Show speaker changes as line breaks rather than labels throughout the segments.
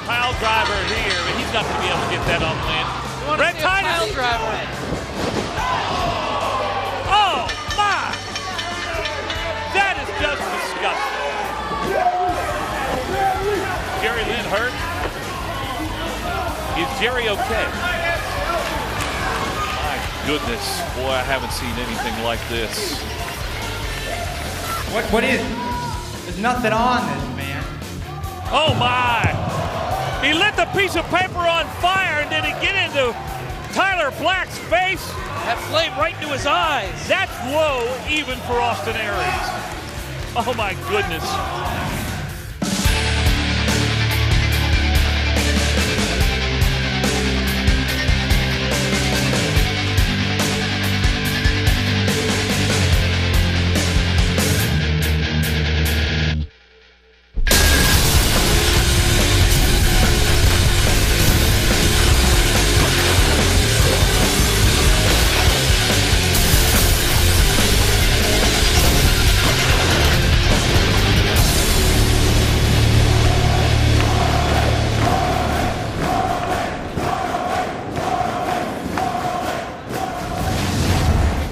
Pile driver here, but he's not going to be able to get that on land. Red Titus.
Pile driver.
Oh, my! That is just disgusting. Jerry Lynn hurt. Is Jerry okay? My goodness. Boy, I haven't seen anything like this.
What is? There's nothing on this, man.
Oh, my! He lit the piece of paper on fire, and did he get into Tyler Black's face?
That flame right into his eyes.
That's low even for Austin Aries. Oh, my goodness.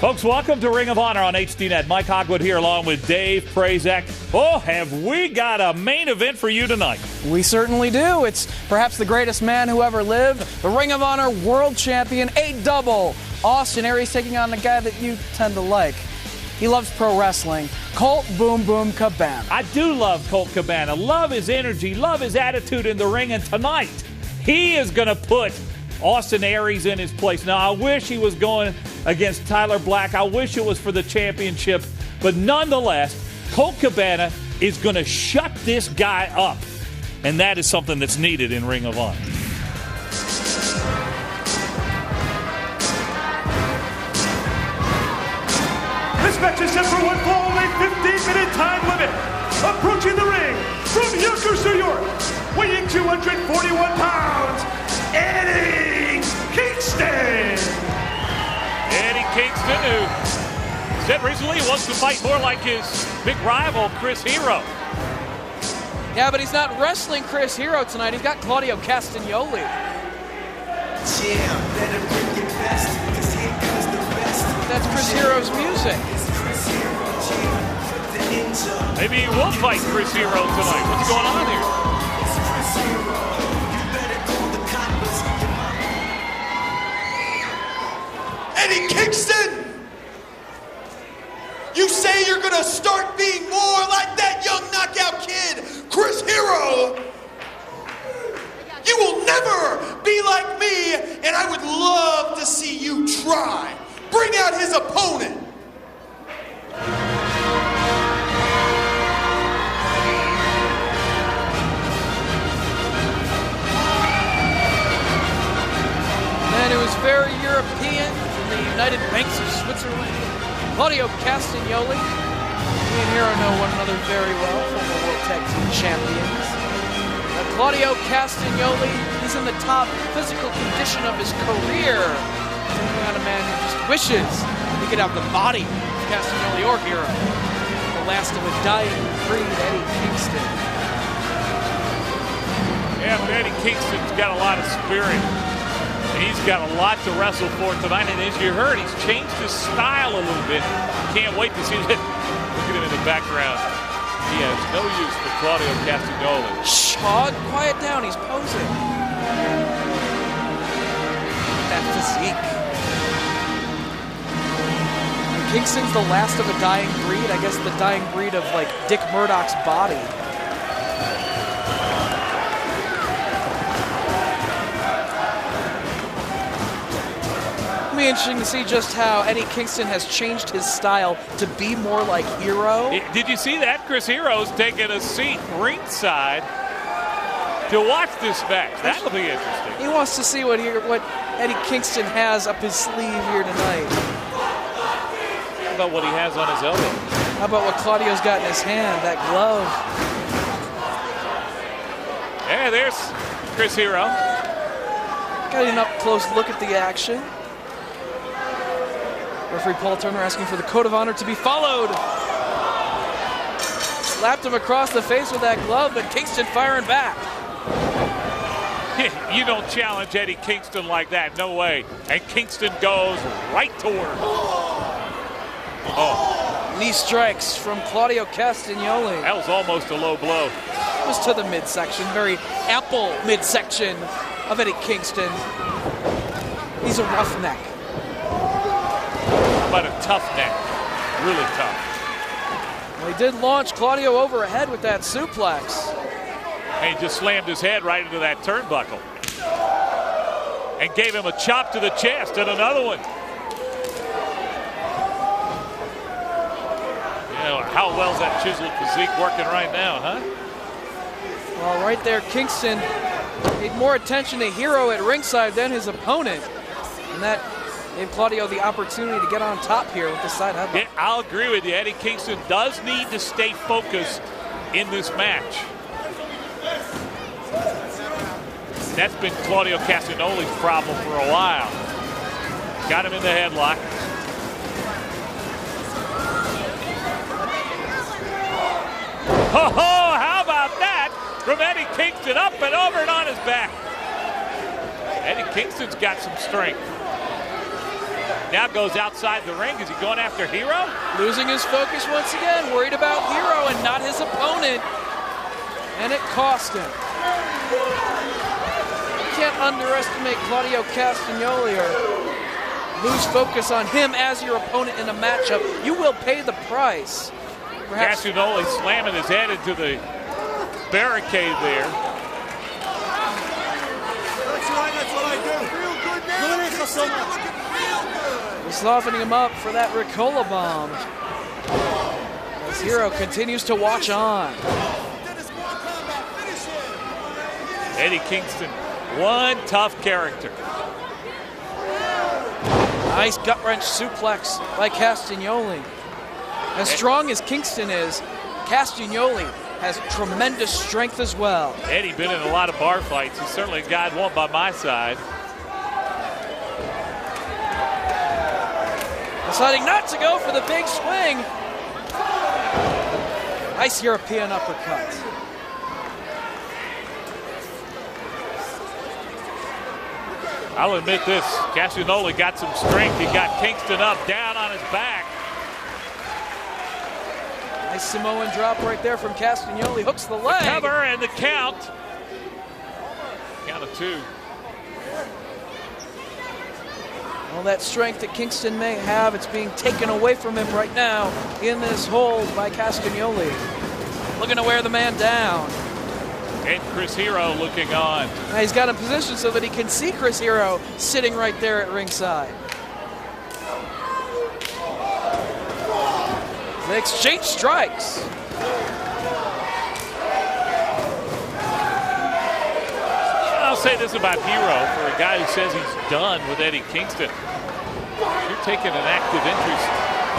Folks, welcome to Ring of Honor on HDNet. Mike Hogwood here along with Dave Prazak. Oh, have we got a main event for you tonight.
We certainly do. It's perhaps the greatest man who ever lived, the Ring of Honor World Champion, a double. Austin Aries taking on the guy that you tend to like. He loves pro wrestling. Colt Boom Boom Cabana.
I do love Colt Cabana. Love his energy, love his attitude in the ring. And tonight, he is going to put Austin Aries in his place. Now, I wish he was going against Tyler Black. I wish it was for the championship. But nonetheless, Colt Cabana is going to shut this guy up. And that is something that's needed in Ring of Honor.
This match is set for one fall, a 15-minute time limit. Approaching the ring from Yonkers, New York, weighing 241 pounds, Eddie Kingston.
Eddie Kingston, who said recently he wants to fight more like his big rival, Chris Hero.
Yeah, but he's not wrestling Chris Hero tonight. He's got Claudio Castagnoli. That's Chris Hero's music.
Maybe he will fight Chris Hero tonight. What's going on here?
Eddie Kingston! You say you're gonna start being more like that young knockout kid, Chris Hero! You will never be like me, and I would love to see you try. Bring out his opponent.
And it was very European from the United Banks of Switzerland. Claudio Castagnoli. Me and Hero know one another very well, former World Tag Team Champions. Claudio Castagnoli, he's in the top physical condition of his career. Taking on a man who just wishes he could have the body of Castagnoli or Hero. The last of a dying breed, Eddie Kingston.
Yeah, but Eddie Kingston's got a lot of spirit. He's got a lot to wrestle for tonight, and as you heard, he's changed his style a little bit. Can't wait to see that. Look at him in the background. He has no use for Claudio Castagnoli.
Shh, quiet down, he's posing. That physique. Kingston's the last of a dying breed. I guess the dying breed of, like, Dick Murdoch's body. It'll be interesting to see just how Eddie Kingston has changed his style to be more like Hero.
Did you see that? Chris Hero's taking a seat ringside to watch this match. That'll be interesting.
He wants to see what Eddie Kingston has up his sleeve here tonight.
How about what he has on his elbow?
How about what Claudio's got in his hand, that glove?
Yeah, there's Chris Hero.
Got an up-close look at the action. Referee Paul Turner asking for the code of honor to be followed. Slapped him across the face with that glove, but Kingston firing back.
You don't challenge Eddie Kingston like that. No way. And Kingston goes right to work. Oh.
Knee strikes from Claudio Castagnoli.
That was almost a low blow.
It was to the midsection, very ample midsection of Eddie Kingston. He's a roughneck.
But a tough neck. Really tough.
Well, he did launch Claudio overhead with that suplex.
And he just slammed his head right into that turnbuckle. And gave him a chop to the chest and another one. You know, how well's that chiseled physique working right now, huh?
Well, right there, Kingston paid more attention to Hero at ringside than his opponent. And that gave Claudio the opportunity to get on top here with the side headlock.
Yeah, I'll agree with you. Eddie Kingston does need to stay focused in this match. That's been Claudio Castagnoli's problem for a while. Got him in the headlock. Ho ho! How about that from Eddie Kingston, up and over and on his back. Eddie Kingston's got some strength. Now goes outside the ring. Is he going after Hero?
Losing his focus once again, worried about Hero and not his opponent. And it cost him. You can't underestimate Claudio Castagnoli or lose focus on him as your opponent in a matchup. You will pay the price. Perhaps
Castagnoli slamming his head into the barricade there.
That's right, that's what I do. Real good now.
softening him up for that Ricola bomb. As Hero continues to watch on.
Eddie Kingston, one tough character.
Nice gut-wrench suplex by Castagnoli. As strong as Kingston is, Castagnoli has tremendous strength as well.
Eddie been in a lot of bar fights. He's certainly a guy I'd want by my side.
Deciding not to go for the big swing. Nice European uppercut.
I'll admit this, Castagnoli got some strength. He got Kingston up, down on his back.
Nice Samoan drop right there from Castagnoli. Hooks the leg.
The cover and the count. Count of two.
All that strength that Kingston may have, it's being taken away from him right now in this hold by Castagnoli. Looking to wear the man down.
And Chris Hero looking on.
Now he's got him positioned so that he can see Chris Hero sitting right there at ringside. They exchange strikes.
I'll say this about Hero, for a guy who says he's done with Eddie Kingston. You're taking an active interest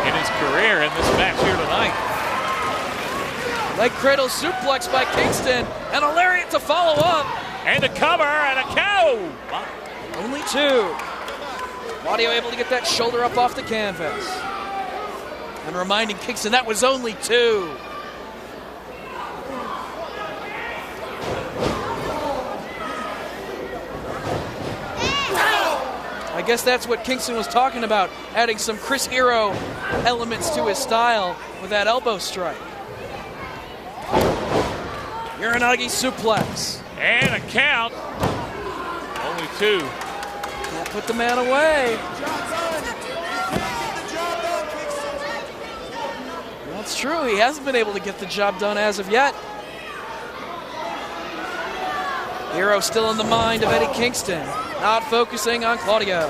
in his career in this match here tonight.
Leg cradle suplex by Kingston, and a lariat to follow up.
And a cover and a cow.
Only two. Claudio able to get that shoulder up off the canvas. And reminding Kingston that was only two. I guess that's what Kingston was talking about, adding some Chris Hero elements to his style with that elbow strike. Uranagi suplex.
And a count. Only two.
Can't put the man away. That's true. He hasn't been able to get the job done as of yet. Hero still in the mind of Eddie Kingston. Not focusing on Claudio.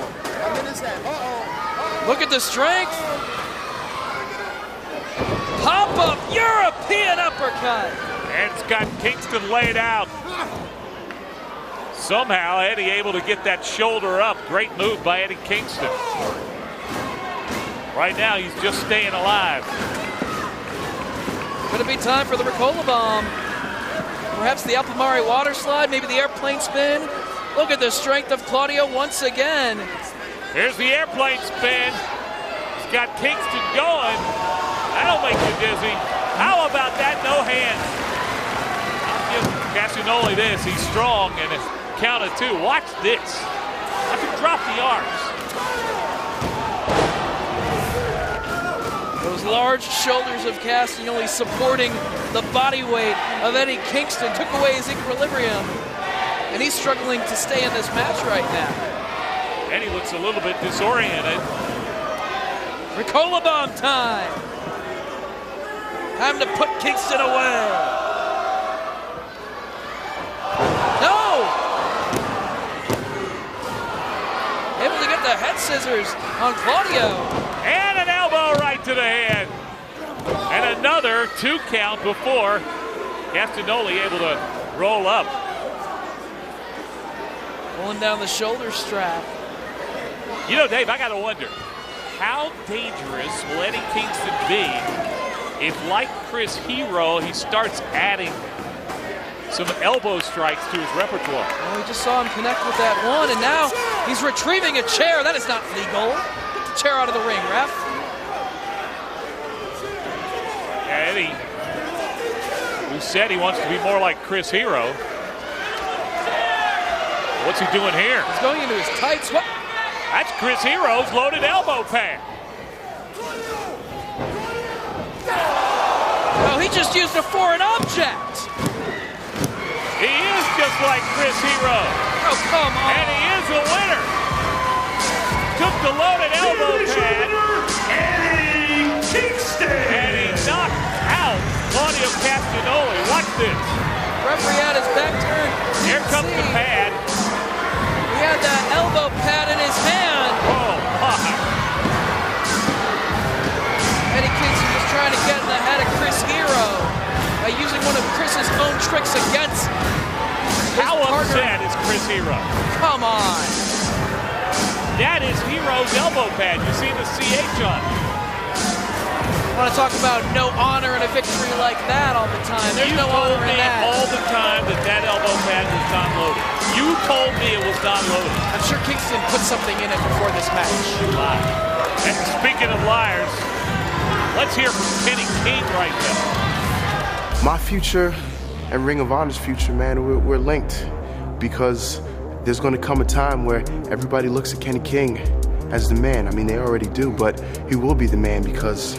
Look at the strength. Pop-up European uppercut.
And it's got Kingston laid out. Somehow Eddie able to get that shoulder up. Great move by Eddie Kingston. Right now he's just staying alive.
Could it be time for the Ricola bomb? Perhaps the Alpamare water slide, maybe the airplane spin. Look at the strength of Claudio once again.
Here's the airplane spin. He's got Kingston going. That'll make you dizzy. How about that no hands? I'll give Castagnoli this. He's strong, and count of 2. Watch this. I can drop the arms.
Those large shoulders of Castagnoli supporting the body weight of Eddie Kingston took away his equilibrium. And he's struggling to stay in this match right now.
Eddie looks a little bit disoriented.
Ricola bomb time. Time to put Kingston away. No! Able to get the head scissors on Claudio.
And an elbow right to the head. And another 2 count before Castagnoli able to roll up.
Pulling down the shoulder strap.
You know, Dave, I got to wonder, how dangerous will Eddie Kingston be if, like Chris Hero, he starts adding some elbow strikes to his repertoire?
Well, we just saw him connect with that one, and now he's retrieving a chair. That is not legal. Get the chair out of the ring, ref.
Yeah, Eddie, who said he wants to be more like Chris Hero. What's he doing here?
He's going into his tights. What?
That's Chris Hero's loaded elbow pad.
Oh, he just used a foreign object.
He is just like Chris Hero.
Oh, come on.
And he is a winner. Took the loaded elbow pad.
Eddie Kingston.
And he knocked out Claudio Castagnoli. Watch this.
Referee had his back turned.
Here comes the pad.
He had that elbow pad in his hand.
Oh, my.
Eddie Kingston was trying to get in the head of Chris Hero by using one of Chris's own tricks against his
How
partner.
upset is Chris Hero?
Come on.
That is Hero's elbow pad. You see the CH on it.
I want to talk about no honor in a victory like that all the time. There's
You
no
told
honor
me
in that.
all the time that elbow pad was not loaded. You told me it was not loaded.
I'm sure Kingston put something in it before this match.
Lie. And speaking of liars, let's hear from Kenny King right now.
My future and Ring of Honor's future, man, we're linked, because there's going to come a time where everybody looks at Kenny King as the man. I mean, they already do, but he will be the man because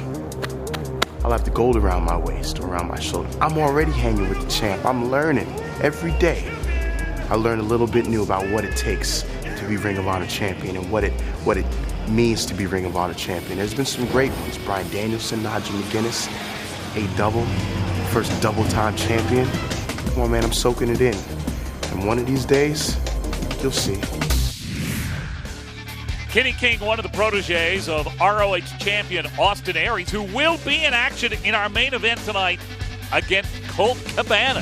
I'll have the gold around my waist, around my shoulder. I'm already hanging with the champ. I'm learning every day. I learn a little bit new about what it takes to be Ring of Honor champion and what it means to be Ring of Honor champion. There's been some great ones. Bryan Danielson, Nigel McGuinness, first double-time champion. Come on, man, I'm soaking it in. And one of these days, you'll see.
Kenny King, one of the proteges of ROH champion Austin Aries, who will be in action in our main event tonight against Colt Cabana.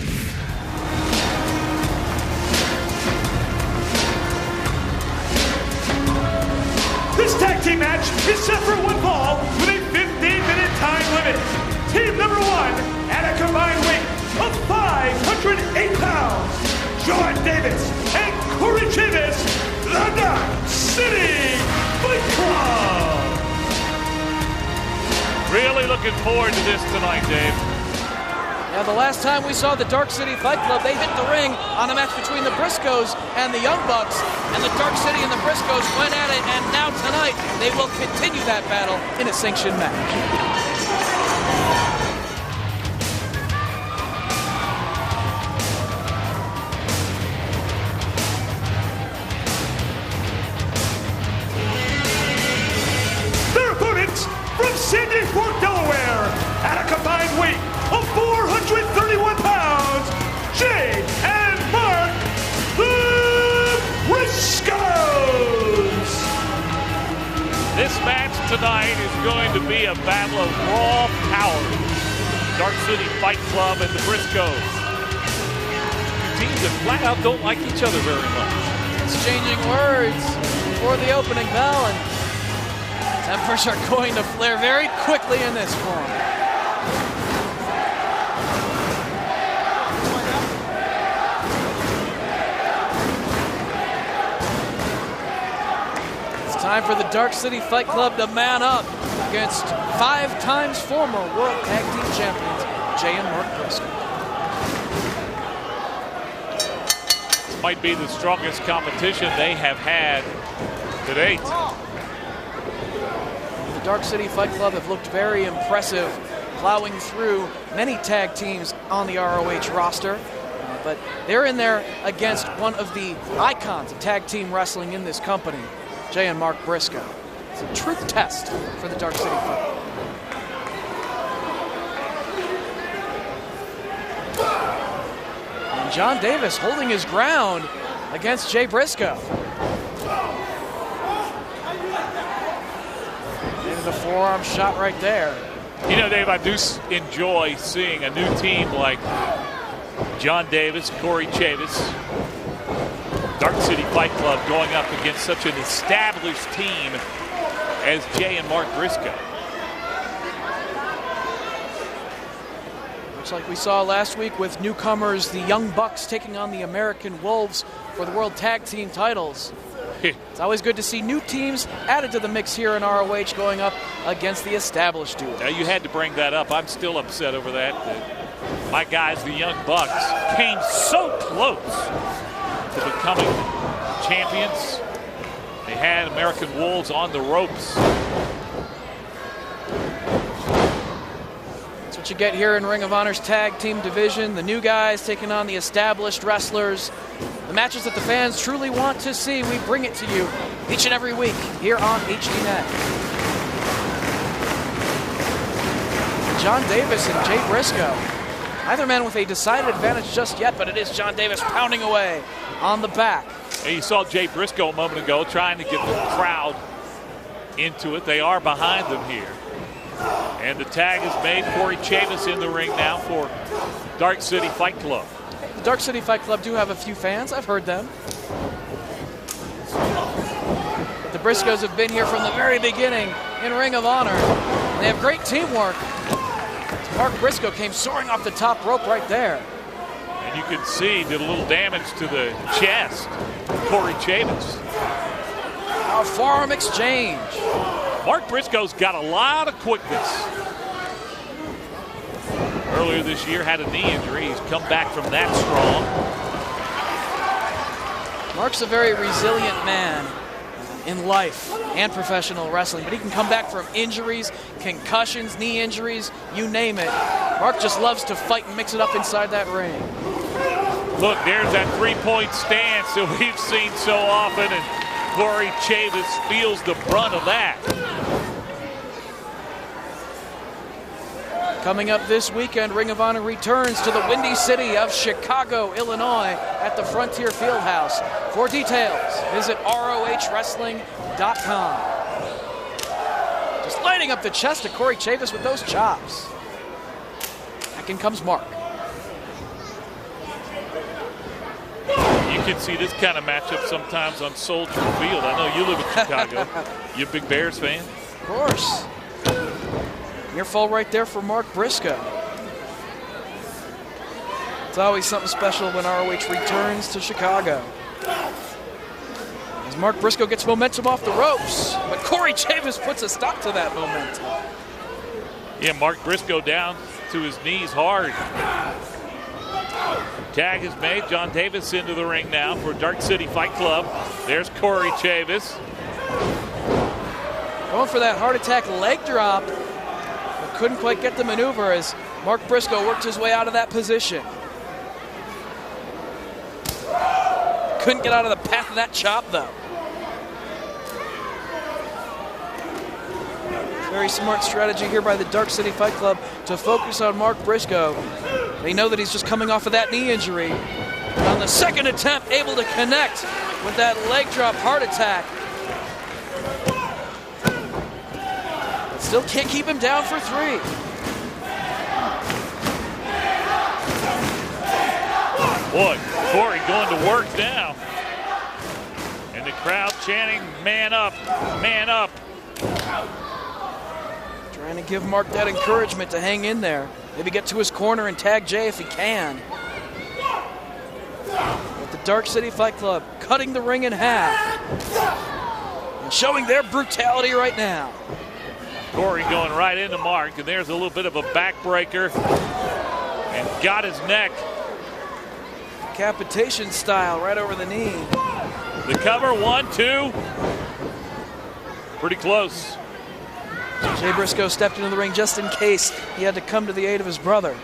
This tag team match is set for one fall with a 15-minute time limit. Team number 1 at a combined weight of 508 pounds. John Davis and Corey Chavis, the Dark City Fight Club.
Really looking forward to this tonight, Dave.
Now, the last time we saw the Dark City Fight Club, they hit the ring on a match between the Briscoes and the Young Bucks, and the Dark City and the Briscoes went at it, and now tonight they will continue that battle in a sanctioned match.
From Sandy Fork, Delaware, at a combined weight of 431 pounds, Jay and Mark, the Briscoes.
This match tonight is going to be a battle of raw power. Dark City Fight Club and the Briscoes. Two teams that flat out don't like each other very much.
Exchanging words before the opening bell, and tempers are going to flare very quickly in this one. It's time for the Dark City Fight Club to man up against 5 times former World Tag Team Champions Jay and Mark Briscoe.
might be the strongest competition they have had to date.
The Dark City Fight Club have looked very impressive, plowing through many tag teams on the ROH roster. But they're in there against one of the icons of tag team wrestling in this company, Jay and Mark Briscoe. It's a truth test for the Dark City Fight Club. And John Davis holding his ground against Jay Briscoe. Into the forearm shot right there.
You know, Dave, I do enjoy seeing a new team like John Davis, Corey Chavis, Dark City Fight Club going up against such an established team as Jay and Mark Briscoe.
Much like we saw last week with newcomers, the Young Bucks taking on the American Wolves for the World Tag Team titles. It's always good to see new teams added to the mix here in ROH going up against the established duo.
Now, you had to bring that up. I'm still upset over that. My guys, the Young Bucks, came so close to becoming champions. They had American Wolves on the ropes.
That's what you get here in Ring of Honor's tag team division. The new guys taking on the established wrestlers. The matches that the fans truly want to see, we bring it to you each and every week here on HDNet. John Davis and Jay Briscoe. Neither man with a decided advantage just yet, but it is John Davis pounding away on the back.
And you saw Jay Briscoe a moment ago trying to get the crowd into it. They are behind them here. And the tag is made. Corey Chavis in the ring now for Dark City Fight Club.
The Dark City Fight Club do have a few fans. I've heard them. But the Briscoes have been here from the very beginning in Ring of Honor. And they have great teamwork. Mark Briscoe came soaring off the top rope right there.
And you can see did a little damage to the chest. Corey Chavis.
A forearm exchange.
Mark Briscoe's got a lot of quickness. Earlier this year had a knee injury. He's come back from that strong.
Mark's a very resilient man in life and professional wrestling, but he can come back from injuries, concussions, knee injuries, you name it. Mark just loves to fight and mix it up inside that ring.
Look, there's that three-point stance that we've seen so often, and Corey Chavis feels the brunt of that.
Coming up this weekend, Ring of Honor returns to the windy city of Chicago, Illinois at the Frontier Fieldhouse. For details, visit ROHWrestling.com. Just lighting up the chest of Corey Chavis with those chops. Back in comes Mark.
You can see this kind of matchup sometimes on Soldier Field. I know you live in Chicago. You a big Bears fan?
Of course. Earful right there for Mark Briscoe. It's always something special when ROH returns to Chicago. As Mark Briscoe gets momentum off the ropes, but Corey Chavis puts a stop to that momentum.
Yeah, Mark Briscoe down to his knees hard. Tag is made. John Davis into the ring now for Dark City Fight Club. There's Corey Chavis.
Going for that heart attack leg drop. Couldn't quite get the maneuver as Mark Briscoe worked his way out of that position. Couldn't get out of the path of that chop, though. Very smart strategy here by the Dark City Fight Club to focus on Mark Briscoe. They know that he's just coming off of that knee injury. And on the second attempt, able to connect with that leg drop heart attack. Still can't keep him down for three.
Boy, Corey going to work now. And the crowd chanting, man up, man up.
Trying to give Mark that encouragement to hang in there. Maybe get to his corner and tag Jay if he can. But the Dark City Fight Club cutting the ring in half. And showing their brutality right now.
Corey going right into Mark, and there's a little bit of a backbreaker. And got his neck.
Decapitation style, right over the knee.
The cover, 1, 2. Pretty close.
Jay Briscoe stepped into the ring just in case he had to come to the aid of his brother.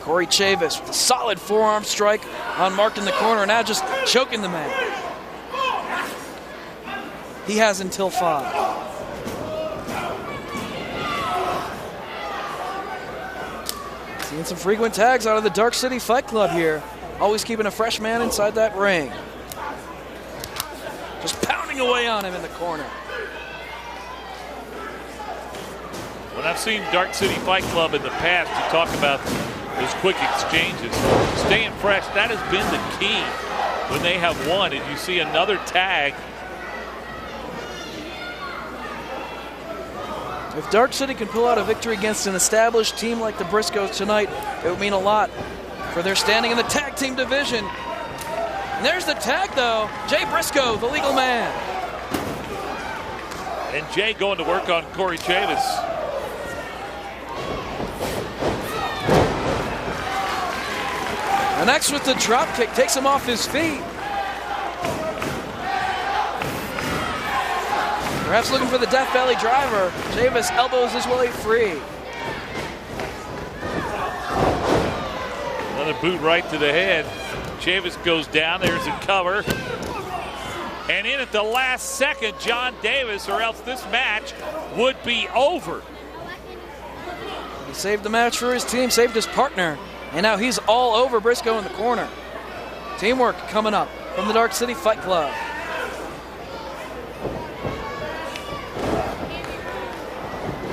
Corey Chavis with a solid forearm strike on Mark in the corner, now just choking the man. He has until 5. Seeing some frequent tags out of the Dark City Fight Club here. Always keeping a fresh man inside that ring. Just pounding away on him in the corner.
When I've seen Dark City Fight Club in the past, you talk about those quick exchanges. Staying fresh, that has been the key when they have won. And you see another tag.
If Dark City can pull out a victory against an established team like the Briscoes tonight, it would mean a lot for their standing in the tag team division. And there's the tag, though. Jay Briscoe, the legal man.
And Jay going to work on Corey Chavis.
And next with the drop kick, takes him off his feet. Perhaps looking for the Death Valley driver. Chavis elbows his way free.
Another boot right to the head. Chavis goes down. There's a cover. And in at the last second, John Davis, or else this match would be over.
He saved the match for his team, saved his partner. And now he's all over Briscoe in the corner. Teamwork coming up from the Dark City Fight Club.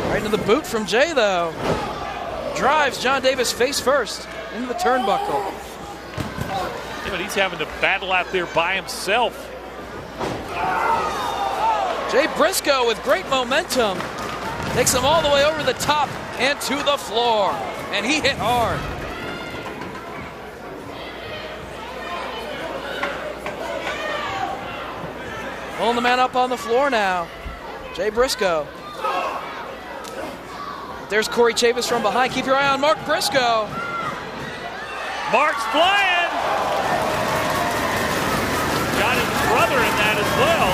Right into the boot from Jay, though. Drives John Davis face first into the turnbuckle.
Yeah, but he's having to battle out there by himself.
Jay Briscoe with great momentum. Takes him all the way over the top and to the floor. And he hit hard. Pulling the man up on the floor now. Jay Briscoe. There's Corey Chavis from behind. Keep your eye on Mark Briscoe.
Mark's flying. Got his brother in that as well.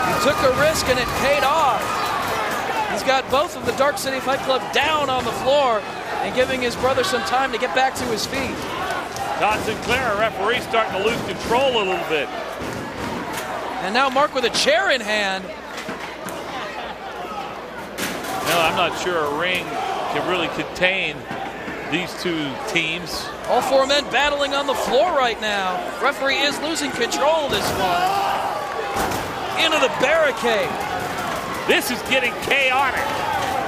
He took a risk and it paid off. He's got both of the Dark City Fight Club down on the floor and giving his brother some time to get back to his feet.
Todd Sinclair, our referee, starting to lose control a little bit.
And now Mark with a chair in hand.
No, I'm not sure a ring can really contain these two teams.
All 4 men battling on the floor right now. Referee is losing control of this one. Into the barricade.
This is getting chaotic.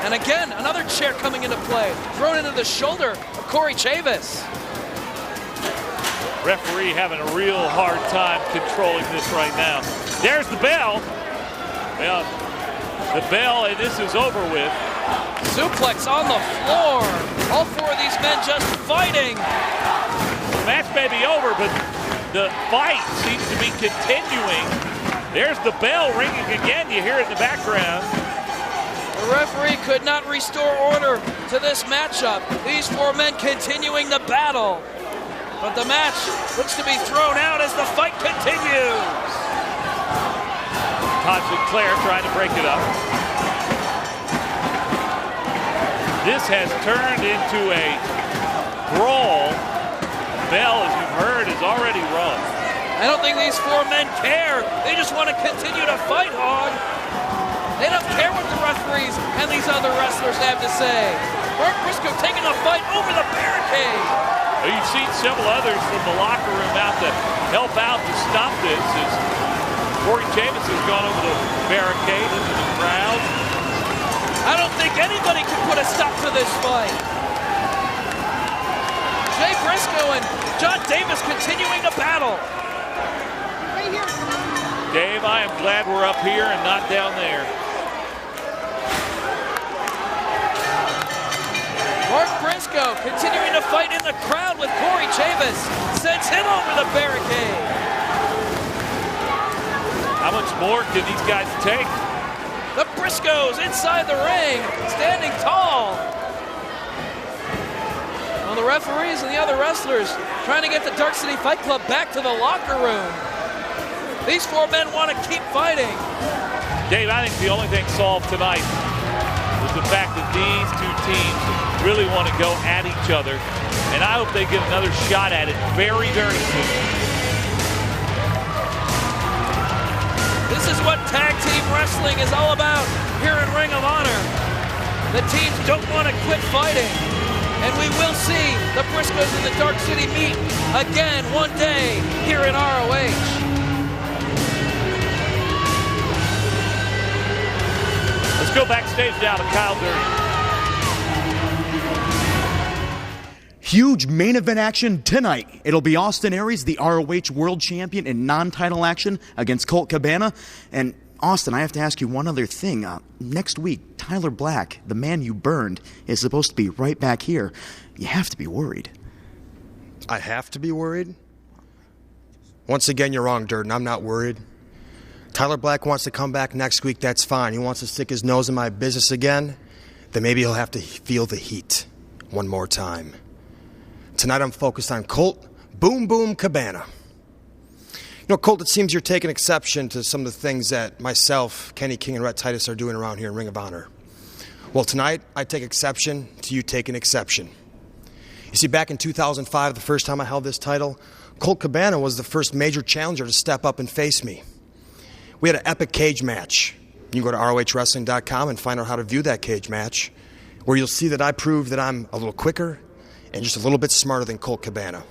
And again, another chair coming into play. Thrown into the shoulder of Corey Chavis.
Referee having a real hard time controlling this right now. There's the bell. Well, the bell, and this is over with.
Suplex on the floor. All 4 of these men just fighting.
The match may be over, but the fight seems to be continuing. There's the bell ringing again. You hear it in the background.
The referee could not restore order to this matchup. These 4 men continuing the battle. But the match looks to be thrown out as the fight continues.
Todd Sinclair trying to break it up. This has turned into a brawl. Bell, as you've heard, is already rung.
I don't think these 4 men care. They just want to continue to fight hard. They don't care what the referees and these other wrestlers have to say. Mark Briscoe taking the fight over the barricade.
You've seen several others from the locker room out to help out to stop this. As Corey Chavis has gone over the barricade into the crowd.
I don't think anybody can put a stop to this fight. Jay Briscoe and John Davis continuing to battle.
Dave, I am glad we're up here and not down there.
Mark Briscoe continuing to fight in the crowd with Corey Chavis. Sends him over the barricade.
How much more can these guys take?
The Briscoes inside the ring, standing tall. Well, the referees and the other wrestlers trying to get the Dark City Fight Club back to the locker room. These four men want to keep fighting.
Dave, I think the only thing solved tonight was the fact that these two teams really want to go at each other, and I hope they get another shot at it very, very soon.
This is what tag team wrestling is all about here in Ring of Honor. The teams don't want to quit fighting, and we will see the Briscoes and the Dark City meet again one day here in ROH.
Let's go backstage now to Kyle Durden.
Huge main event action tonight. It'll be Austin Aries, the ROH World Champion, in non-title action against Colt Cabana. And Austin, I have to ask you one other thing. Next week, Tyler Black, the man you burned, is supposed to be right back here. You have to be worried.
I have to be worried? Once again, you're wrong, Durden. I'm not worried. Tyler Black wants to come back next week, that's fine. He wants to stick his nose in my business again, then maybe he'll have to feel the heat one more time. Tonight I'm focused on Colt Boom Boom Cabana. You know, Colt, it seems you're taking exception to some of the things that myself, Kenny King, and Rhett Titus are doing around here in Ring of Honor. Well, tonight I take exception to you taking exception. You see, back in 2005, the first time I held this title, Colt Cabana was the first major challenger to step up and face me. We had an epic cage match. You can go to ROHWrestling.com and find out how to view that cage match, where you'll see that I proved that I'm a little quicker and just a little bit smarter than Colt Cabana.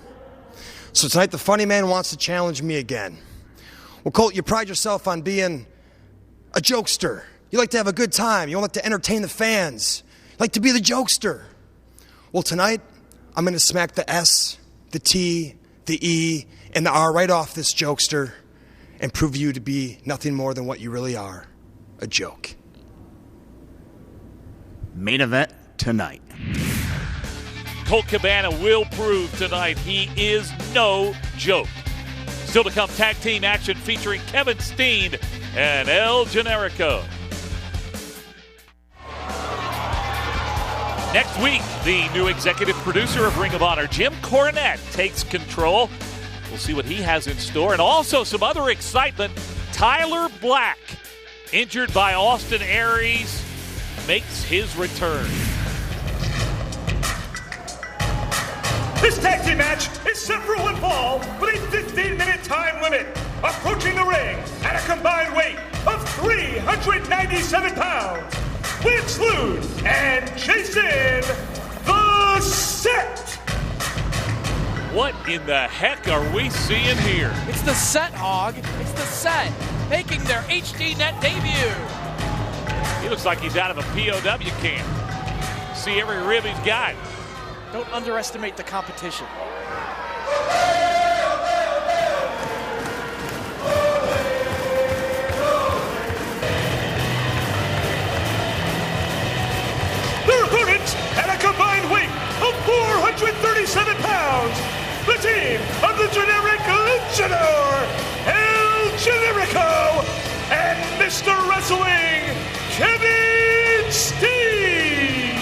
So tonight the funny man wants to challenge me again. Well, Colt, you pride yourself on being a jokester. You like to have a good time. You like to entertain the fans. You like to be the jokester. Well, tonight I'm going to smack the S, the T, the E, and the R right off this jokester and prove you to be nothing more than what you really are, a joke.
Main event tonight.
Colt Cabana will prove tonight he is no joke. Still to come, tag team action featuring Kevin Steen and El Generico. Next week, the new executive producer of Ring of Honor, Jim Cornette, takes control. We'll see what he has in store. And also some other excitement. Tyler Black, injured by Austin Aries, makes his return.
This tag team match is set for one fall with a 15-minute time limit. Approaching the ring at a combined weight of 397 pounds, with Slude and Jason the Set.
What in the heck are we seeing here?
It's the Set, Hog. It's the Set, making their HD Net debut.
He looks like he's out of a POW camp. See every rib he's got.
Don't underestimate the competition.
Their opponents at a combined weight of 437 pounds. The team of the generic luchador, El Generico, and Mr. Wrestling, Kevin Steen.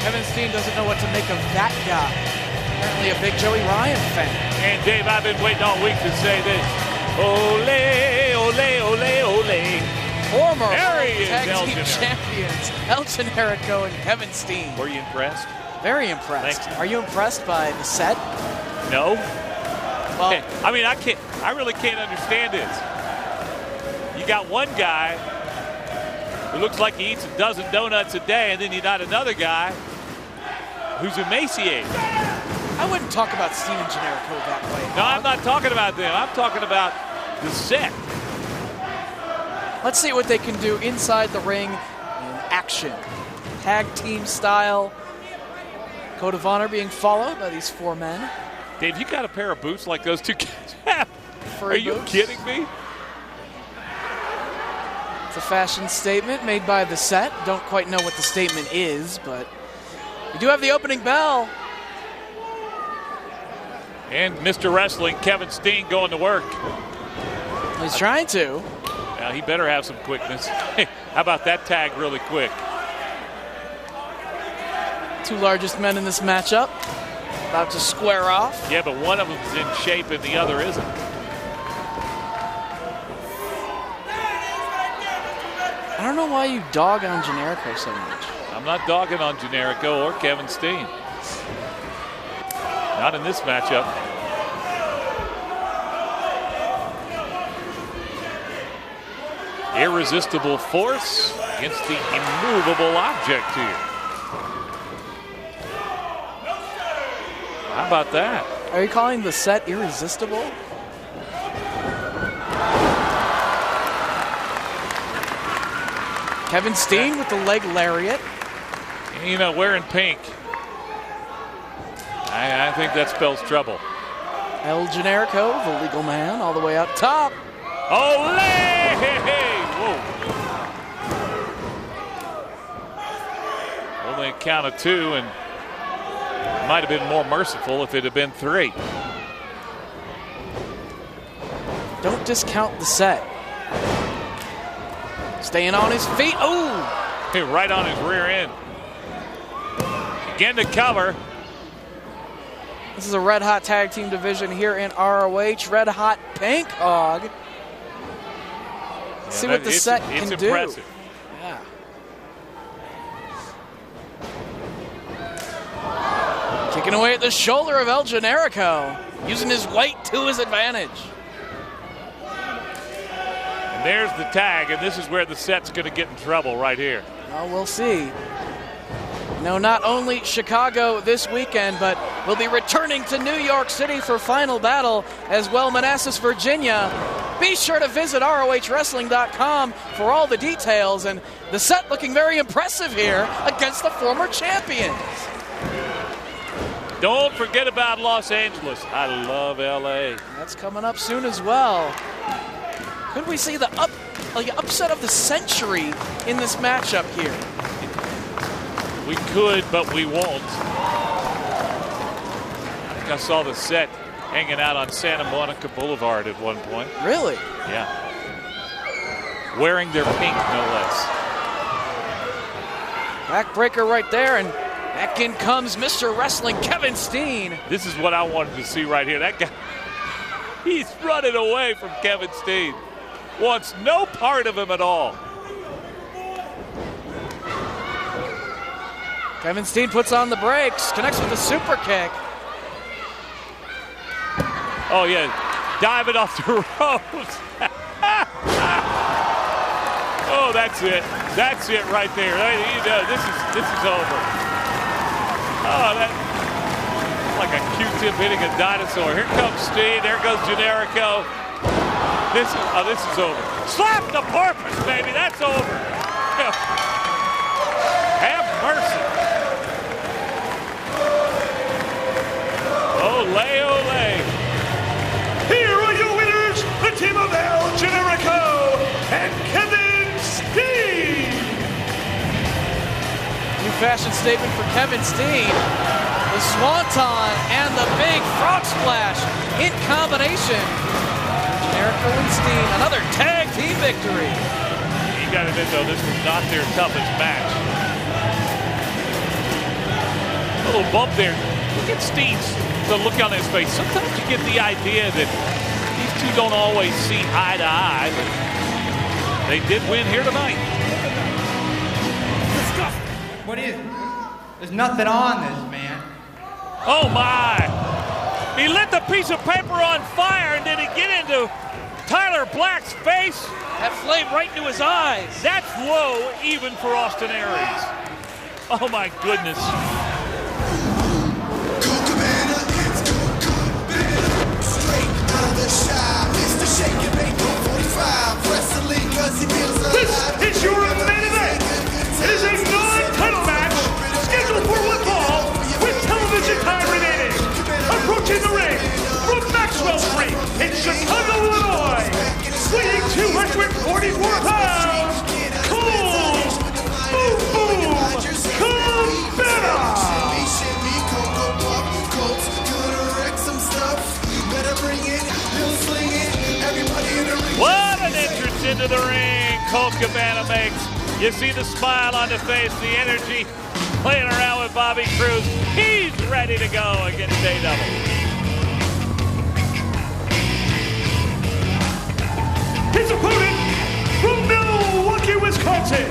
Kevin Steen doesn't know what to make of that guy. Apparently a big Joey Ryan fan.
And Dave, I've been waiting all week to say this. Ole, ole, ole, ole.
Former
There he is,
tag
El
team
Generico.
champions, El Generico and Kevin Steen.
Were you impressed?
Very impressed.
Thank you.
Are you impressed by the Set?
No.
Well,
I mean, I really can't understand this. You got one guy who looks like he eats a dozen donuts a day, and then you got another guy who's emaciated.
I wouldn't talk about Steen and Generico that way.
No, I'm not talking about them. I'm talking about the Set.
Let's see what they can do inside the ring in action. Tag team style. Code of Honor being followed by these four men.
Dave, you got a pair of boots like those two guys have?
Furry
Are you
boots.
kidding me?
It's a fashion statement made by the Set. Don't quite know what the statement is, but we do have the opening bell.
And Mr. Wrestling, Kevin Steen, going to work.
He's trying to.
Now he better have some quickness. How about that tag really quick?
Two largest men in this matchup. About to square off.
Yeah, but one of them's in shape and the other isn't.
I don't know why you dog on Generico so much.
I'm not dogging on Generico or Kevin Steen. Not in this matchup. Irresistible force against the immovable object here. How about that?
Are you calling the set irresistible? Kevin Steen with the leg lariat.
You know, wearing pink. I think that spells trouble.
El Generico, the legal man, all the way up top.
Olé! Whoa. Only a count of two, and it might have been more merciful if it had been three.
Don't discount the set. Staying on his feet. Oh!
Right on his rear end. Again to cover.
This is a red hot tag team division here in ROH. Red hot pink hog. See what the set can do. It's
impressive.
Yeah. Kicking away at the shoulder of El Generico, using his weight to his advantage.
And there's the tag, and this is where the set's going to get in trouble right here.
Well, we'll see. No, not only Chicago this weekend, but we'll be returning to New York City for Final Battle, as well Manassas, Virginia. Be sure to visit ROHWrestling.com for all the details, and the set looking very impressive here against the former champions.
Don't forget about Los Angeles. I love LA.
That's coming up soon as well. Could we see the upset of the century in this matchup here?
We could, but we won't. I think I saw the set hanging out on Santa Monica Boulevard at one point.
Really?
Yeah. Wearing their pink, no less.
Backbreaker right there, and back in comes Mr. Wrestling Kevin Steen.
This is what I wanted to see right here. That guy, he's running away from Kevin Steen. Wants no part of him at all.
Kevin Steen puts on the brakes, connects with a super kick.
Oh, yeah, diving off the ropes. Oh, that's it. That's it right there. You know, this is over. Oh, that like a Q-tip hitting a dinosaur. Here comes Steen. There goes Generico. This is over. Slap the porpoise, baby. That's over. Have mercy. Olé, olé.
Here are your winners, the team of El Generico and Kevin Steen.
New fashion statement for Kevin Steen. The Swanton and the big frog splash in combination. Generico and Steen, another tag team victory.
You got to admit, though, this was not their toughest match. A little bump there. Look at Steen's, the look on his face. Sometimes you get the idea that these two don't always see eye to eye, but they did win here tonight.
What is it? There's nothing on this, man.
Oh, my. He lit the piece of paper on fire, and did he get into Tyler Black's face?
That flame right into his eyes.
That's low even for Austin Aries. Oh, my goodness.
This is your main event. It is a non-title match scheduled for one fall with television time remaining. Approaching the ring from Maxwell Street in Chicago, Illinois, weighing 244 pounds, Colt Boom Boom Cabana.
What? Cabana makes. You see the smile on the face, the energy, playing around with Bobby Cruz. He's ready to go against A-Double.
His opponent from Milwaukee, Wisconsin,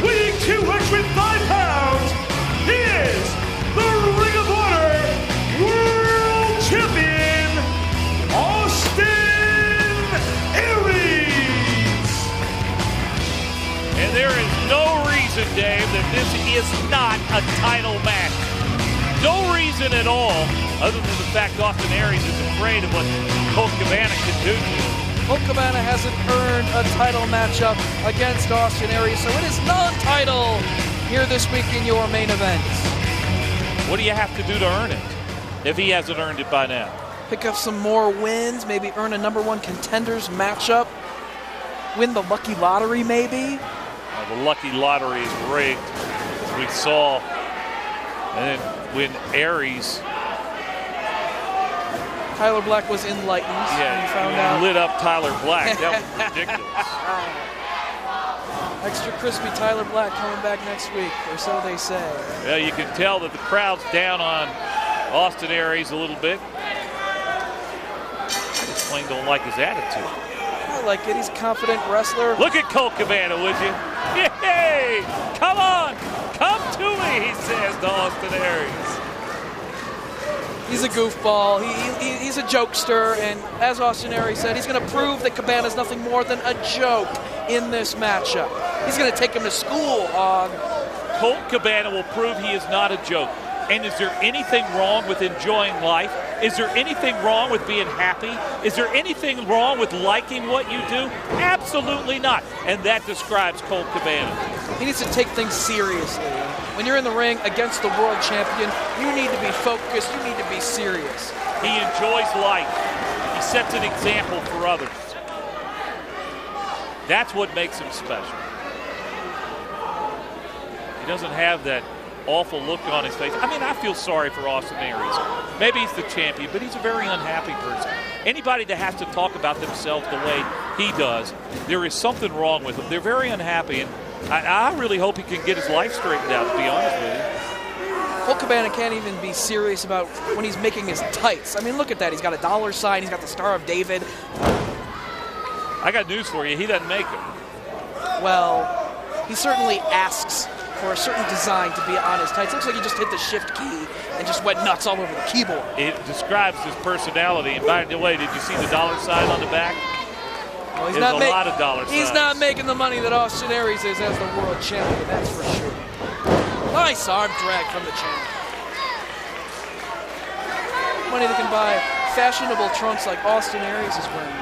weighing 205 pounds, he is the Ring of Honor World Champion, Austin Aries.
And there is no reason, Dave, that this is not a title match. No reason at all, other than the fact Austin Aries is afraid of what Colt Cabana can do to him.
Colt Cabana hasn't earned a title matchup against Austin Aries, so it is non-title here this week in your main event.
What do you have to do to earn it if he hasn't earned it by now?
Pick up some more wins, maybe earn a #1 contenders matchup, win the lucky lottery maybe.
The lucky lottery is rigged, as we saw. And then when Aries...
Tyler Black was enlightened when he found out.
Lit up Tyler Black. That was ridiculous.
Extra crispy Tyler Black coming back next week, or so they say.
Yeah, you can tell that the crowd's down on Austin Aries a little bit. I just plain don't like his attitude.
I like it. He's a confident wrestler.
Look at Colt Cabana, would you? Yay! Come on! Come to me, he says to Austin Aries.
He's a goofball. He's a jokester, and as Austin Aries said, he's going to prove that Cabana's nothing more than a joke in this matchup. He's going to take him to school on...
Colt Cabana will prove he is not a joke. And is there anything wrong with enjoying life? Is there anything wrong with being happy? Is there anything wrong with liking what you do? Absolutely not. And that describes Colt Cabana.
He needs to take things seriously. When you're in the ring against the world champion, you need to be focused. You need to be serious.
He enjoys life. He sets an example for others. That's what makes him special. He doesn't have that awful look on his face. I mean, I feel sorry for Austin Aries. Maybe he's the champion, but he's a very unhappy person. Anybody that has to talk about themselves the way he does, there is something wrong with them. They're very unhappy, and I really hope he can get his life straightened out, to be honest with you.
Colt Cabana can't even be serious about when he's making his tights. I mean, look at that. He's got a dollar sign. He's got the Star of David.
I got news for you. He doesn't make them.
Well, he certainly asks for a certain design to be on his tights. Looks like he just hit the shift key and just went nuts all over the keyboard.
It describes his personality. And by the way, did you see the dollar sign on the back?
Well,
There's a lot of dollar signs.
He's not making the money that Austin Aries is as the world champion, that's for sure. Nice arm drag from the champ. Money that can buy fashionable trunks like Austin Aries is wearing.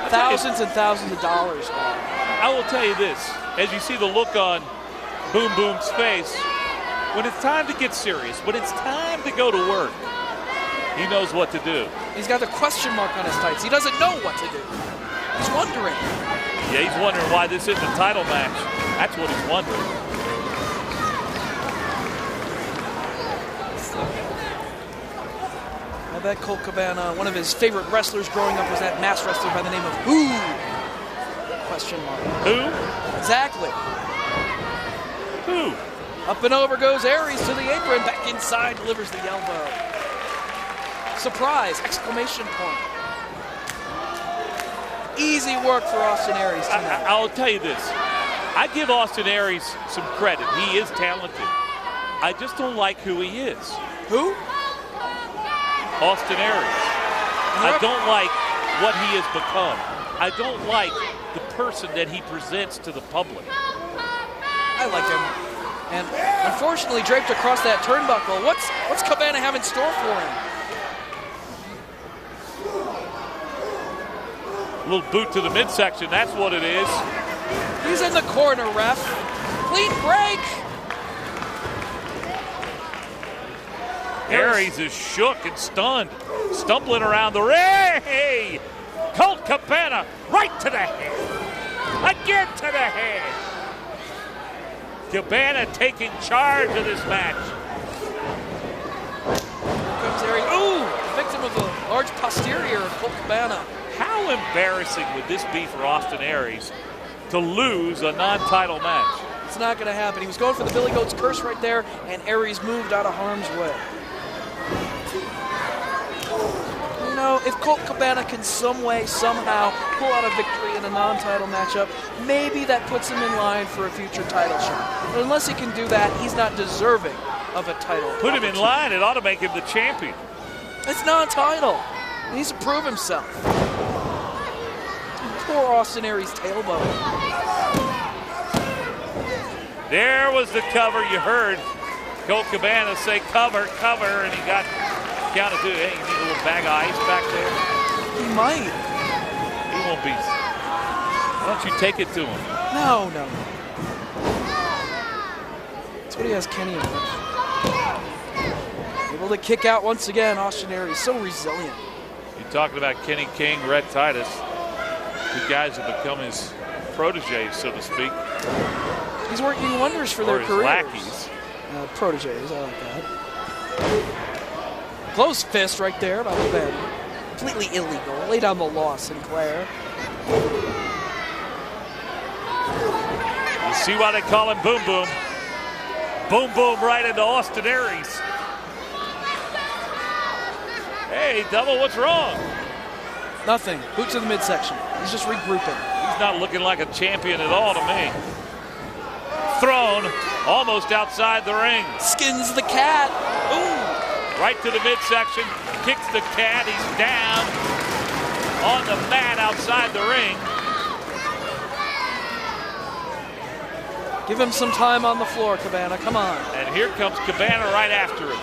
Thousands and thousands of dollars.
I will tell you this. As you see the look on Boom Boom's face, when it's time to get serious, when it's time to go to work, he knows what to do.
He's got the question mark on his tights. He doesn't know what to do. He's wondering.
Yeah, he's wondering why this isn't a title match. That's what he's wondering.
I bet Colt Cabana, one of his favorite wrestlers growing up was that masked wrestler by the name of who? Question mark.
Who?
Exactly.
Who?
Up and over goes Aries to the apron. Back inside, delivers the elbow. Surprise! Exclamation point. Easy work for Austin Aries tonight.
I'll tell you this. I give Austin Aries some credit. He is talented. I just don't like who he is.
Who?
Austin Aries. I don't like what he has become. I don't like the person that he presents to the public.
I like him. And unfortunately, draped across that turnbuckle, what's Cabana have in store for him?
A little boot to the midsection, that's what it is.
He's in the corner, ref. Clean break.
Aries is shook and stunned, stumbling around the ring. Hey! Colt Cabana right to the head. Again to the head. Cabana taking charge of this match.
Here comes Aries. Ooh! Victim of a large posterior of Colt Cabana.
How embarrassing would this be for Austin Aries to lose a non-title match.
It's not going to happen. He was going for the Billy Goat's curse right there, and Aries moved out of harm's way. You know, if Colt Cabana can some way, somehow pull out a victory in a non-title matchup, maybe that puts him in line for a future title shot. But unless he can do that, he's not deserving of a title.
Put him in line. It ought to make him the champion.
It's non-title. He needs to prove himself. Poor Austin Aries' tailbone.
There was the cover. You heard Colt Cabana say cover, cover, and he got counted to. Hey, you need a little bag of ice back there?
He might.
He won't be. Why don't you take it to him?
No. That's what he has Kenny in. Able to kick out once again, Austin Aries. So resilient.
You're talking about Kenny King, Red Titus. Two guys have become his proteges, so to speak.
He's working wonders for their
his
careers.
Lackeys.
Proteges, I like that. Close fist right there by the bed. Completely illegal. Lay down the law, Sinclair.
You see why they call him Boom Boom. Boom Boom right into Austin Aries. Hey, Double, what's wrong?
Nothing. Boot to the midsection. He's just regrouping.
He's not looking like a champion at all to me. Thrown almost outside the ring.
Skins the cat. Ooh.
Right to the midsection. Kicks the cat. He's down on the mat outside the ring.
Give him some time on the floor, Cabana. Come on.
And here comes Cabana right after him.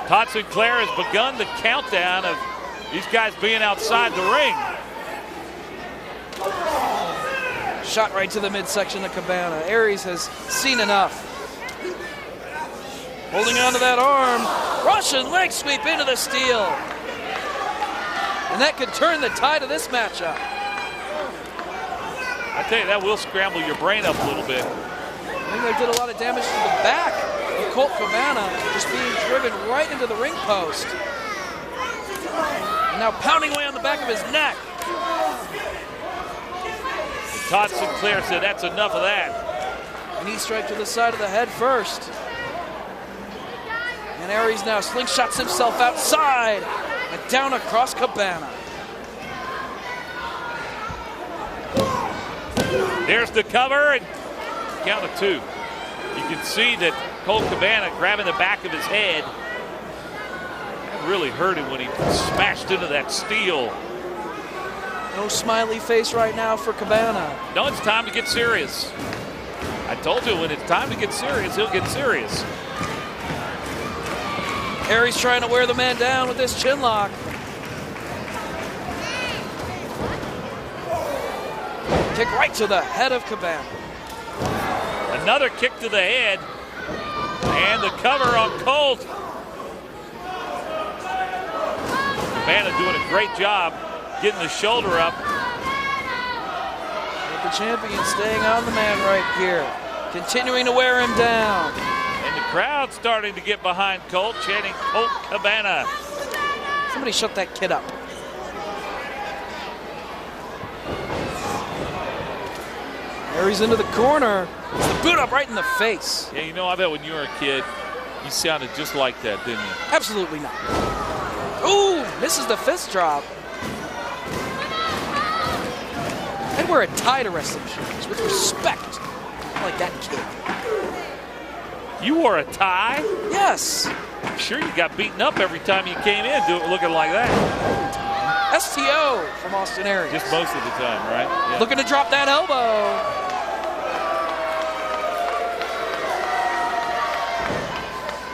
Todd Sinclair has begun the countdown of these guys being outside the ring.
Shot right to the midsection of Cabana. Aries has seen enough. Holding on to that arm. Russian leg sweep into the steel. And that could turn the tide of this matchup.
I tell you, that will scramble your brain up a little bit.
I think they did a lot of damage to the back of Colt Cabana, just being driven right into the ring post. And now pounding away on the back of his neck.
And Todd Sinclair said, that's enough of that.
Knee strike to the side of the head first. And Aries now slingshots himself outside and down across Cabana.
There's the cover, and count of two. You can see that Colt Cabana grabbing the back of his head. That really hurt him when he smashed into that steel.
No smiley face right now for Cabana.
No, it's time to get serious. I told you, when it's time to get serious, he'll get serious.
Aries trying to wear the man down with this chin lock. Kick right to the head of Cabana.
Another kick to the head. And the cover on Colt. Cabana doing a great job getting the shoulder up.
But the champion staying on the man right here. Continuing to wear him down.
And the crowd starting to get behind Colt, chanting Colt Cabana.
Somebody shut that kid up. Aries into the corner. It's the boot up right in the face.
Yeah, you know, I bet when you were a kid, you sounded just like that, didn't you?
Absolutely not. Ooh, misses the fist drop. I'd wear a tie to wrestling shows with respect. Like that kid.
You wore a tie?
Yes.
I'm sure you got beaten up every time you came in looking like that.
STO from Austin Aries.
Just most of the time, right? Yeah.
Looking to drop that elbow.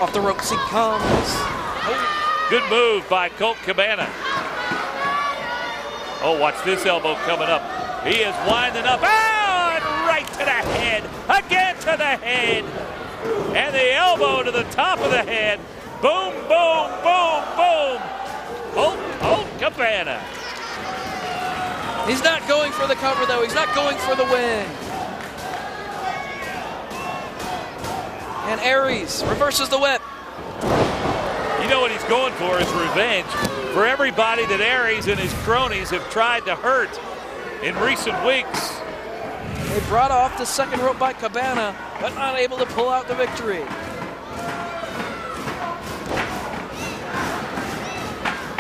Off the ropes he comes. Oh.
Good move by Colt Cabana. Oh, watch this elbow coming up. He is winding up. Oh, and right to the head. Again to the head. And the elbow to the top of the head. Boom, boom, boom, boom. Colt Cabana.
He's not going for the cover, though. He's not going for the win. And Aries reverses the whip.
You know what he's going for is revenge for everybody that Aries and his cronies have tried to hurt in recent weeks.
They brought off the second rope by Cabana, but not able to pull out the victory.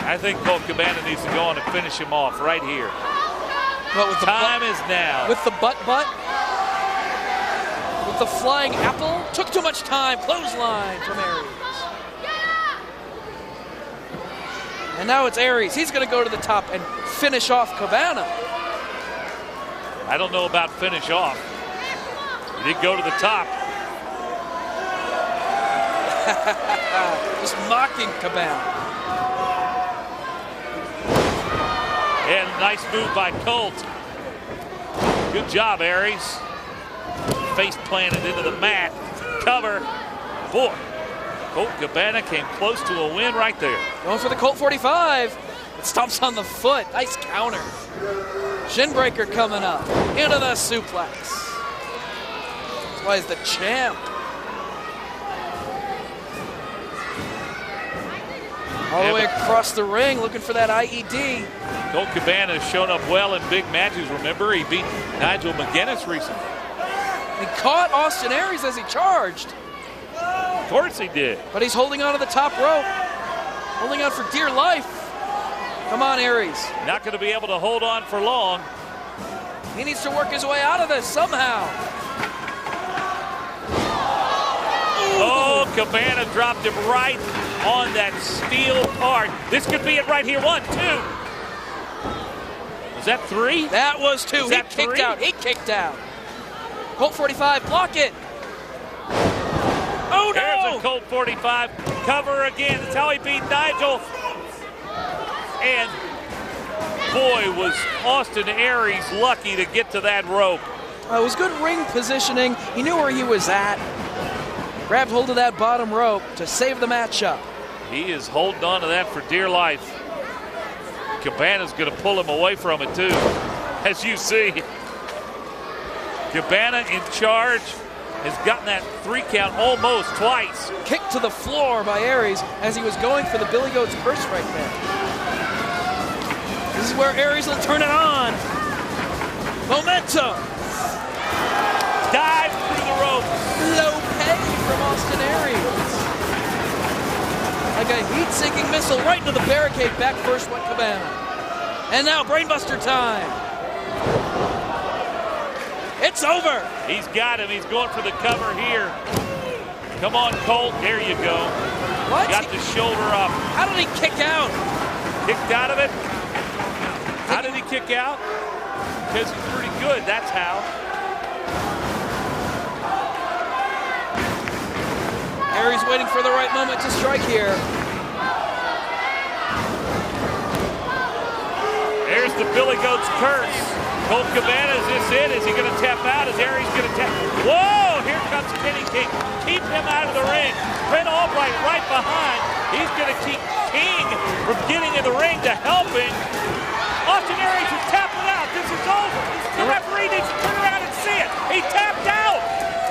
I think Colt Cabana needs to go on and finish him off right here.
But with the
time is now.
With the butt. With the flying apple. Took too much time. Clothesline from Aries. And now it's Aries. He's going to go to the top and finish off Cabana.
I don't know about finish off. He did go to the top.
Just mocking Cabana.
And nice move by Colt. Good job, Aries. Face planted into the mat. Cover. Boy, Colt Cabana came close to a win right there.
Going for the Colt 45. It stomps on the foot. Nice counter. Shin breaker coming up. Into the suplex. That's why he's the champ. All the way across the ring, looking for that IED.
Colt Cabana has shown up well in big matches. Remember, he beat Nigel McGuinness recently.
He caught Austin Aries as he charged.
Of course he did.
But he's holding on to the top rope. Holding on for dear life. Come on, Aries.
Not going to be able to hold on for long.
He needs to work his way out of this somehow.
Oh, Cabana dropped him right on that steel part. This could be it right here. 1, 2. Was that 3?
That was 2. He kicked out. He kicked out. Colt 45, block it. Oh, no.
There's a Colt 45. Cover again. That's how he beat Nigel. And boy, was Austin Aries lucky to get to that rope.
It was good ring positioning. He knew where he was at. Grabbed hold of that bottom rope to save the matchup.
He is holding on to that for dear life. Cabana's going to pull him away from it, too. As you see, Cabana in charge has gotten that 3 count almost twice.
Kicked to the floor by Aries as he was going for the Billy Goat's purse right there. This is where Aries will turn it on. Momentum.
Dive through the rope.
Low pay from Austin Aries. Like a heat-seeking missile right into the barricade. Back first went Cabana. And now brainbuster time. It's over.
He's got him. He's going for the cover here. Come on, Colt. There you go.
What?
Got the shoulder up.
How did he kick out?
Kicked out of it. How did he kick out? Because he's pretty good. That's how.
Aries waiting for the right moment to strike here.
There's the Billy Goat's curse. Colt Cabana, is this it? Is he going to tap out? Is Aries going to tap? Whoa! Here comes Kenny King. Keep him out of the ring. Brent Albright right behind. He's going to keep King from getting in the ring to help him. Austin Aries is tapping out. This is over. The referee needs to turn around and see it. He tapped out.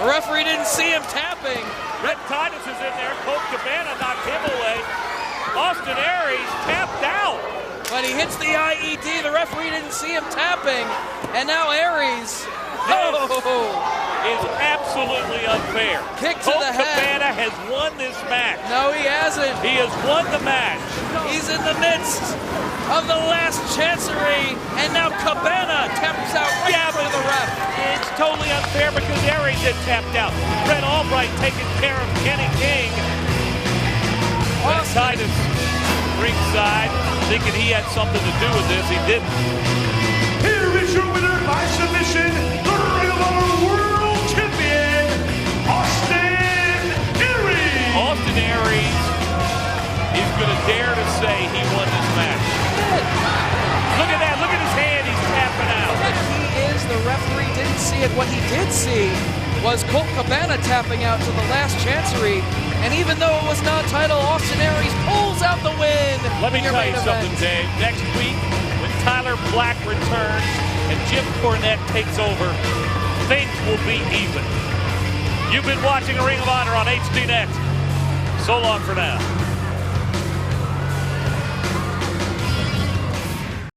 The referee didn't see him tapping.
Red Titus is in there. Colt Cabana knocked him away. Austin Aries tapped out.
But he hits the IED. The referee didn't see him tapping. And now Aries.
Is absolutely unfair.
Kick to the head.
Cabana has won this match.
No, he hasn't.
He has won the match.
He's in the midst of the last chancery. And now Cabana taps out right to the ref.
It's totally unfair because Aries had tapped out. Brent Albright taking care of Kenny King. Red Titus ringside, thinking he had something to do with this. He didn't.
Here is your winner by submission, the Ring of Honor World Champion, Austin Aries.
Austin Aries is going to dare to say he won this match. Look at that. Look at his hand. He's tapping out.
He is. The referee didn't see it. What he did see was Colt Cabana tapping out to the last chancery. And even though it was non-title, Austin Aries pulls out the win.
Let me tell you something, Dave. Next week, when Tyler Black returns and Jim Cornette takes over, things will be even. You've been watching Ring of Honor on HD Next. So long for now.